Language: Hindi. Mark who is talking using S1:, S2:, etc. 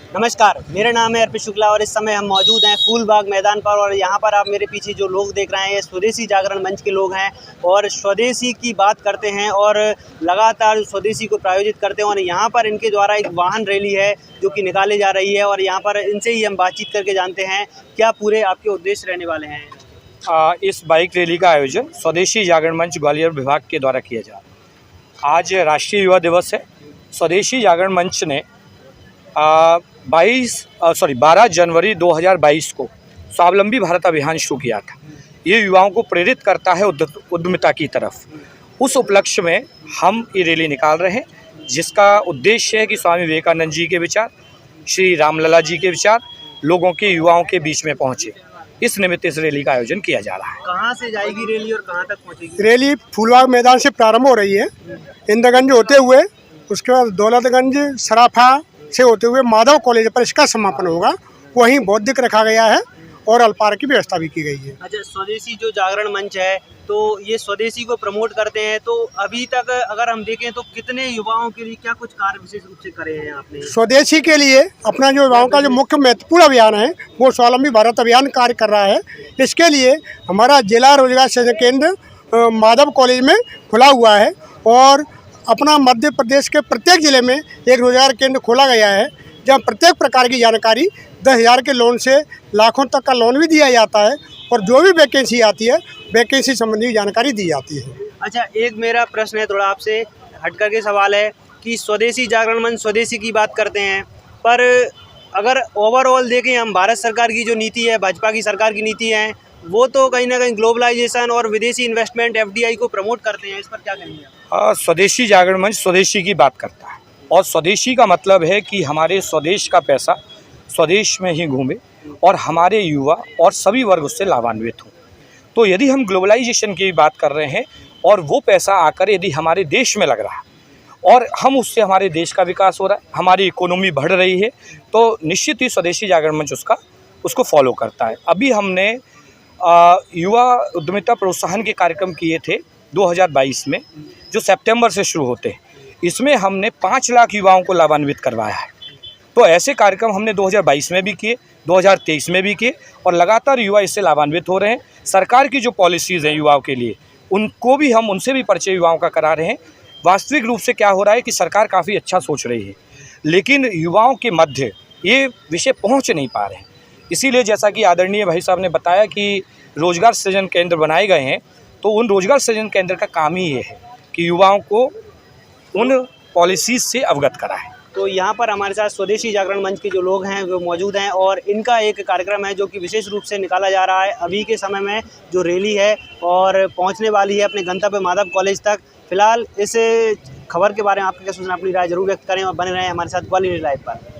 S1: नमस्कार, मेरा नाम है अर्पित शुक्ला और इस समय हम मौजूद हैं फूलबाग मैदान पर। और यहाँ पर आप मेरे पीछे जो लोग देख रहे हैं ये स्वदेशी जागरण मंच के लोग हैं और स्वदेशी की बात करते हैं और लगातार स्वदेशी को प्रायोजित करते हैं। और यहाँ पर इनके द्वारा एक वाहन रैली है जो कि निकाली जा रही है और यहाँ पर इनसे ही हम बातचीत करके जानते हैं क्या पूरे आपके उद्देश्य रहने वाले हैं।
S2: इस बाइक रैली का आयोजन स्वदेशी जागरण मंच ग्वालियर विभाग के द्वारा किया जा रहा है। आज राष्ट्रीय युवा दिवस है। स्वदेशी जागरण मंच ने 12 जनवरी 2022 को स्वावलंबी भारत अभियान शुरू किया था। ये युवाओं को प्रेरित करता है उद्यमिता की तरफ। उस उपलक्ष्य में हम ये रैली निकाल रहे हैं जिसका उद्देश्य है कि स्वामी विवेकानंद जी के विचार, श्री रामलला जी के विचार लोगों के युवाओं के बीच में पहुँचे। इस निमित्त इस रैली का आयोजन किया जा रहा है।
S1: कहाँ से जाएगी रैली और कहाँ तक पहुँचेगी?
S3: रैली फूलबाग मैदान से प्रारंभ हो रही है, इंदिरागंज होते हुए, उसके बाद दौलतगंज सराफा से होते हुए माधव कॉलेज पर इसका समापन होगा। वहीं बौद्धिक रखा गया है और अल्पाहार की व्यवस्था भी की गई है।
S1: अच्छा, स्वदेशी जो जागरण मंच है तो ये स्वदेशी को प्रमोट करते हैं, तो अभी तक अगर हम देखें तो कितने युवाओं के लिए क्या कुछ कार्य विशेष रूप से करे हैं आपने?
S3: स्वदेशी के लिए अपना जो युवाओं का जो मुख्य महत्वपूर्ण अभियान है वो स्वावलंबी भारत अभियान कार्य कर रहा है। इसके लिए हमारा जिला रोजगार सृजन केंद्र माधव कॉलेज में खुला हुआ है और अपना मध्य प्रदेश के प्रत्येक जिले में एक रोजगार केंद्र खोला गया है जहाँ प्रत्येक प्रकार की जानकारी 10,000 के लोन से लाखों तक का लोन भी दिया जाता है और जो भी वैकेंसी आती है वैकेंसी संबंधी जानकारी दी जाती है।
S1: अच्छा, एक मेरा प्रश्न है, थोड़ा आपसे हट करके सवाल है कि स्वदेशी जागरण मंच स्वदेशी की बात करते हैं, पर अगर ओवरऑल देखें हम भारत सरकार की जो नीति है, भाजपा की सरकार की नीति है, वो तो कहीं ना कहीं ग्लोबलाइजेशन और विदेशी इन्वेस्टमेंट FDI को प्रमोट करते हैं। इस पर क्या कहेंगे आप?
S2: स्वदेशी जागरण मंच स्वदेशी की बात करता है और स्वदेशी का मतलब है कि हमारे स्वदेश का पैसा स्वदेश में ही घूमे और हमारे युवा और सभी वर्ग उससे लाभान्वित हों। तो यदि हम ग्लोबलाइजेशन की बात कर रहे हैं और वो पैसा आकर यदि हमारे देश में लग रहा है और हम उससे हमारे देश का विकास हो रहा है, हमारी इकोनॉमी बढ़ रही है, तो निश्चित ही स्वदेशी जागरण मंच उसको फॉलो करता है। अभी हमने युवा उद्यमिता प्रोत्साहन के कार्यक्रम किए थे 2022 में, जो सितंबर से शुरू होते हैं। इसमें हमने 5 लाख युवाओं को लाभान्वित करवाया है। तो ऐसे कार्यक्रम हमने 2022 में भी किए, 2023 में भी किए और लगातार युवा इससे लाभान्वित हो रहे हैं। सरकार की जो पॉलिसीज़ हैं युवाओं के लिए उनको भी हम उनसे भी परिचय युवाओं का करा रहे हैं। वास्तविक रूप से क्या हो रहा है कि सरकार काफ़ी अच्छा सोच रही है लेकिन युवाओं के मध्य ये विषय पहुँच नहीं पा रहे हैं। इसीलिए जैसा कि आदरणीय भाई साहब ने बताया कि रोजगार सृजन केंद्र बनाए गए हैं, तो उन रोजगार सृजन केंद्र का काम ही ये है कि युवाओं को उन पॉलिसीज़ से अवगत कराएं।
S1: तो यहाँ पर हमारे साथ स्वदेशी जागरण मंच के जो लोग हैं वो मौजूद हैं और इनका एक कार्यक्रम है जो कि विशेष रूप से निकाला जा रहा है अभी के समय में, जो रैली है और पहुँचने वाली है अपने गंतव्य माधव कॉलेज तक। फिलहाल इस खबर के बारे में आपकी क्या सूचना, अपनी राय जरूर व्यक्त करें और बने रहें हमारे साथ ग्वालियर लाइव पर।